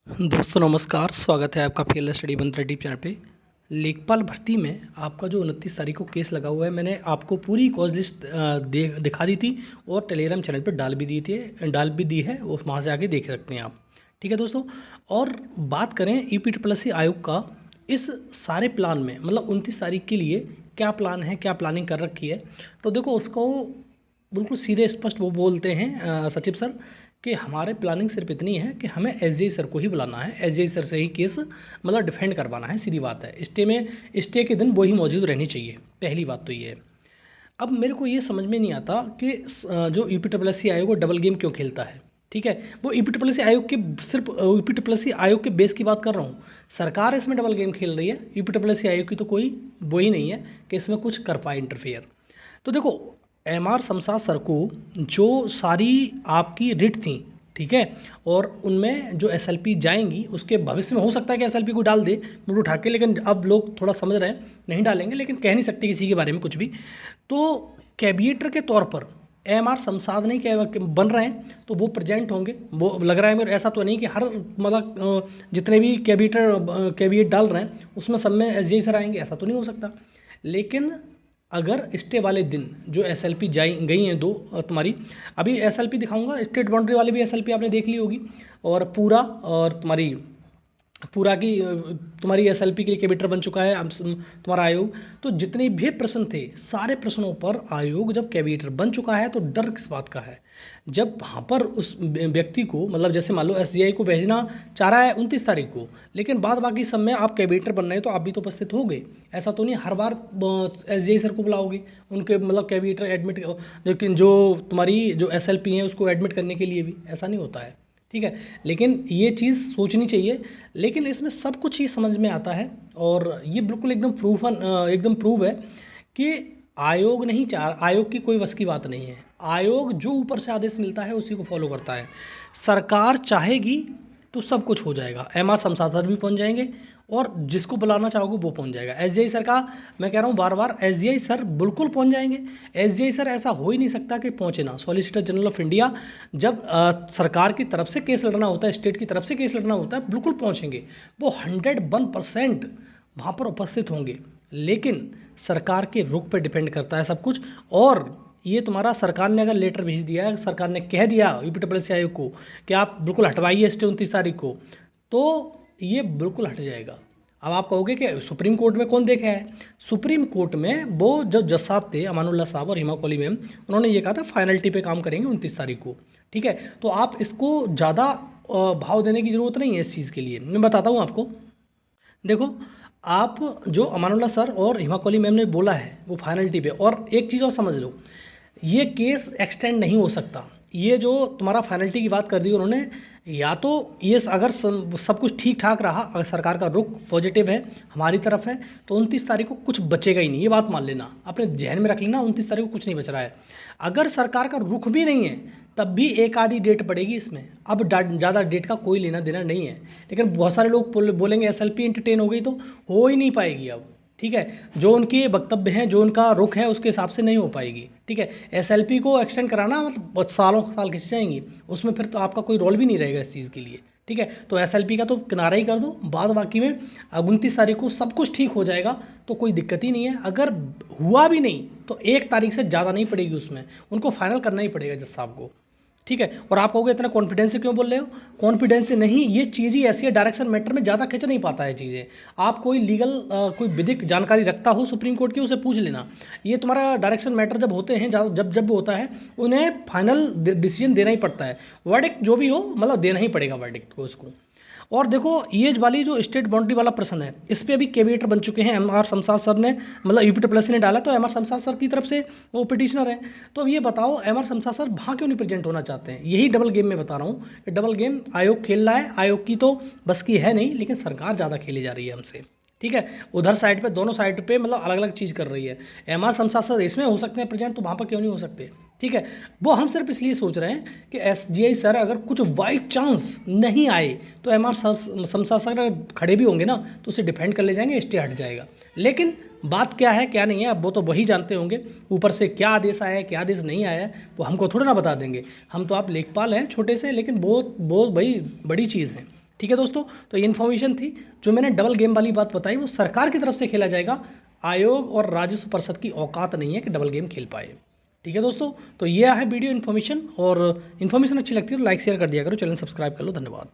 दोस्तों नमस्कार, स्वागत है आपका पीएल स्टडी मंत्र यूट्यूब चैनल पे। लेखपाल भर्ती में आपका जो 29 तारीख को केस लगा हुआ है, मैंने आपको पूरी कॉज लिस्ट दिखा दी थी और टेलीग्राम चैनल पे डाल भी दी है, वो वहाँ से आके देख सकते हैं आप। ठीक है दोस्तों। और बात करें ईपीडब्ल्यूएससी आयोग का इस सारे प्लान में, मतलब 29 तारीख के लिए क्या प्लान है, क्या प्लानिंग कर रखी है, तो देखो उसको बिल्कुल सीधे स्पष्ट वो बोलते हैं सचिव सर कि हमारे प्लानिंग सिर्फ इतनी है कि हमें एसजीआई सर को ही बुलाना है, एसजीआई सर से ही केस मतलब डिफेंड करवाना है। सीधी बात है, स्टे के दिन वो ही मौजूद रहनी चाहिए। पहली बात तो ये है। अब मेरे को ये समझ में नहीं आता कि जो ईपीडब्ल्यूएससी आयोग वो डबल गेम क्यों खेलता है। ठीक है, वो ईपीडब्ल्यूएससी आयोग के सिर्फ ईपीडब्ल्यूएससी आयोग के बेस की बात कर रहा हूँ। सरकार इसमें डबल गेम खेल रही है, ईपीडब्ल्यूएससी आयोग की तो कोई वो ही नहीं है कि इसमें कुछ कर पाए इंटरफेयर। तो देखो, एमआर शमशाद सर को जो सारी आपकी रिट थी, ठीक है, और उनमें जो एसएलपी जाएंगी उसके भविष्य में हो सकता है कि एसएलपी को डाल दे मुड़ उठा के, लेकिन अब लोग थोड़ा समझ रहे हैं नहीं डालेंगे, लेकिन कह नहीं सकते किसी के बारे में कुछ भी। तो कैबिनेटर के तौर पर एमआर शमशाद नहीं बन रहे हैं, तो वो प्रेजेंट होंगे। वो लग रहा है मेरे, ऐसा तो नहीं कि हर मतलब जितने भी कैबिनेट डाल रहे हैं उसमें सब में एसजीआई सर आएंगे, ऐसा तो नहीं हो सकता। लेकिन अगर स्टे वाले दिन जो एसएलपी गई हैं दो तुम्हारी, अभी एसएलपी दिखाऊंगा, स्टेट बाउंड्री वाली भी एसएलपी आपने देख ली होगी, और पूरा और पूरा की तुम्हारी एसएलपी के लिए कैबिनेटर बन चुका है अब तुम्हारा आयोग। तो जितने भी प्रश्न थे सारे प्रश्नों पर आयोग जब कैबिनेटर बन चुका है तो डर किस बात का है। जब वहाँ पर उस व्यक्ति को, मतलब जैसे मान लो एसजीआई को भेजना चाह रहा है 29 तारीख को, लेकिन बाद बाकी सब में आप कैबिनेटर बन रहे हैं तो आप भी तो उपस्थित हो गए। ऐसा तो नहीं हर बार एसजीआई सर को बुलाओगे उनके मतलब कैबिनेटर एडमिट, लेकिन जो तुम्हारी जो एसएलपी है उसको एडमिट करने के लिए भी ऐसा नहीं होता है। ठीक है, लेकिन ये चीज़ सोचनी चाहिए। लेकिन इसमें सब कुछ ही समझ में आता है और ये बिल्कुल एकदम प्रूव है कि आयोग नहीं चाह, आयोग की कोई बस की बात नहीं है। आयोग जो ऊपर से आदेश मिलता है उसी को फॉलो करता है। सरकार चाहेगी तो सब कुछ हो जाएगा, एमआर शमशाद सर भी पहुंच जाएंगे और जिसको बुलाना चाहोगे वो पहुंच जाएगा। एसजीआई सर का मैं कह रहा हूँ बार बार, एसजीआई सर बिल्कुल पहुंच जाएंगे। एसजीआई सर ऐसा हो ही नहीं सकता कि पहुंचे ना। सॉलिसिटर जनरल ऑफ इंडिया जब सरकार की तरफ से केस लड़ना होता है, स्टेट की तरफ से केस लड़ना होता है, बिल्कुल पहुंचेंगे। वो 101% वहाँ पर उपस्थित होंगे। लेकिन सरकार के रुख पे डिपेंड करता है सब कुछ। और ये तुम्हारा सरकार ने अगर लेटर भेज दिया है, सरकार ने कह दिया यूपीडब्ल्यूएससी आयोग को कि आप बिल्कुल हटवाइए स्टे 29 तारीख को, तो ये बिल्कुल हट जाएगा। अब आप कहोगे कि सुप्रीम कोर्ट में कौन देखा है। सुप्रीम कोर्ट में वो जो जज साहब थे, अमानुल्लाह साहब और हिमा कौली मैम, उन्होंने ये कहा था फाइनलिटी पे काम करेंगे 29 तारीख को। ठीक है, तो आप इसको ज़्यादा भाव देने की ज़रूरत नहीं है इस चीज़ के लिए। मैं बताता हूँ आपको। देखो, आप जो अमानुल्लाह सर और हिमा कौली मैम ने बोला है वो फाइनलिटी पे, और एक चीज़ और समझ लो, ये केस एक्सटेंड नहीं हो सकता। ये जो तुम्हारा फाइनलिटी की बात कर दी उन्होंने, या तो ये अगर सब कुछ ठीक ठाक रहा, अगर सरकार का रुख पॉजिटिव है, हमारी तरफ है, तो 29 तारीख को कुछ बचेगा ही नहीं। ये बात मान लेना, अपने जहन में रख लेना, 29 तारीख को कुछ नहीं बच रहा है। अगर सरकार का रुख भी नहीं है तब भी एक आधी डेट पड़ेगी इसमें। अब ज़्यादा डेट का कोई लेना देना नहीं है। लेकिन बहुत सारे लोग बोलेंगे एसएलपी एंटरटेन हो गई, तो हो ही नहीं पाएगी अब। ठीक है, जो उनके वक्तव्य हैं, जो उनका रुख है, उसके हिसाब से नहीं हो पाएगी। ठीक है, एसएलपी को एक्सटेंड कराना मतलब बहुत सालों साल खिंच जाएंगी, उसमें फिर तो आपका कोई रोल भी नहीं रहेगा इस चीज़ के लिए। ठीक है, तो एसएलपी का तो किनारा ही कर दो। बाद बाकी में 29 तारीख को सब कुछ ठीक हो जाएगा, तो कोई दिक्कत ही नहीं है। अगर हुआ भी नहीं तो 1 तारीख से ज़्यादा नहीं पड़ेगी उसमें, उनको फाइनल करना ही पड़ेगा जज साहब को। ठीक है, और आप कहोगे इतना कॉन्फिडेंस से क्यों बोल रहे हो। कॉन्फिडेंस से नहीं, ये चीज़ ही ऐसी है, डायरेक्शन मैटर में ज़्यादा खिंच नहीं पाता है चीज़ें। आप कोई लीगल कोई विधिक जानकारी रखता हो सुप्रीम कोर्ट की, उसे पूछ लेना। ये तुम्हारा डायरेक्शन मैटर जब होते हैं, जब होता है, उन्हें फाइनल डिसीजन देना ही पड़ता है। वर्डिक्ट जो भी हो, मतलब देना ही पड़ेगा वर्डिक्ट को उसको। और देखो, ये वाली जो स्टेट बाउंड्री वाला प्रश्न है, इस पर अभी कैबिनेटर बन चुके हैं एमआर शमशाद सर ने, मतलब यूपीडब्ल्यूएससी ने डाला, तो एमआर शमशाद सर की तरफ से वो पिटिशनर है। तो अब ये बताओ, एमआर शमशाद सर वहाँ क्यों नहीं प्रेजेंट होना चाहते हैं। यही डबल गेम में बता रहा हूँ कि डबल गेम आयोग खेल रहा है। आयोग की तो बस की है नहीं, लेकिन सरकार ज़्यादा खेली जा रही है हमसे। ठीक है, उधर साइड पे, दोनों साइड पे मतलब अलग अलग चीज़ कर रही है। एमआर शमशाद सर इसमें हो सकते हैं प्रेजेंट, तो वहाँ पर क्यों नहीं हो सकते। ठीक है, वो हम सिर्फ इसलिए सोच रहे हैं कि एसजीआई सर अगर कुछ बाई चांस नहीं आए तो एमआर शमशाद सर अगर खड़े भी होंगे ना तो उसे डिफेंड कर ले जाएंगे, स्टे हट जाएगा। लेकिन बात क्या है क्या नहीं है, अब वो तो वही जानते होंगे। ऊपर से क्या आदेश आया है, क्या आदेश नहीं आया है, वो हमको थोड़ा ना बता देंगे। हम तो आप लेखपाल हैं छोटे से, लेकिन बहुत बहुत भाई बड़ी चीज़ है। ठीक है दोस्तों, तो ये इन्फॉर्मेशन थी। जो मैंने डबल गेम वाली बात बताई वो सरकार की तरफ से खेला जाएगा, आयोग और राजस्व परिषद की औकात नहीं है कि डबल गेम खेल पाए। ठीक है दोस्तों, तो ये है वीडियो इन्फॉर्मेशन, और इन्फॉर्मेशन अच्छी लगती है तो लाइक शेयर कर दिया करो, चैनल सब्सक्राइब कर लो। धन्यवाद।